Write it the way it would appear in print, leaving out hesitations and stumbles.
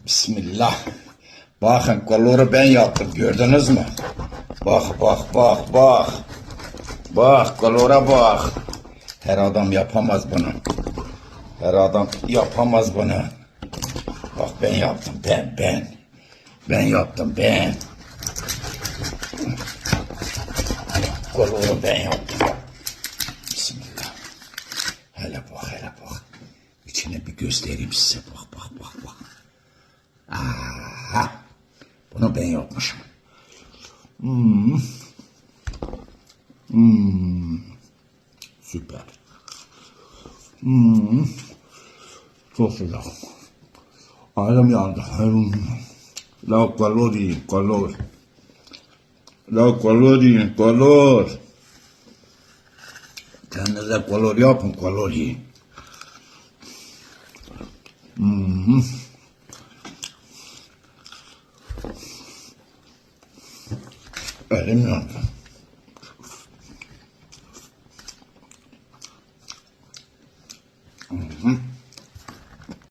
Bismillah. Bakın koloru ben yaptım. Gördünüz mü? Bak bak bak bak. Bak kolora bak. Her adam yapamaz bunu. Her adam yapamaz bunu. Bak ben yaptım. Ben. Ben yaptım ben. Koloru ben yaptım. Bismillah. Hele bak. İçine bir göstereyim size. Bak. Aha. Bunu ben yapmışım. Süper. Çok güzel. Ağzım yandı. La kalor. La kalor. Kendinize kolor yapın, kolor yiyin. Elim yandı.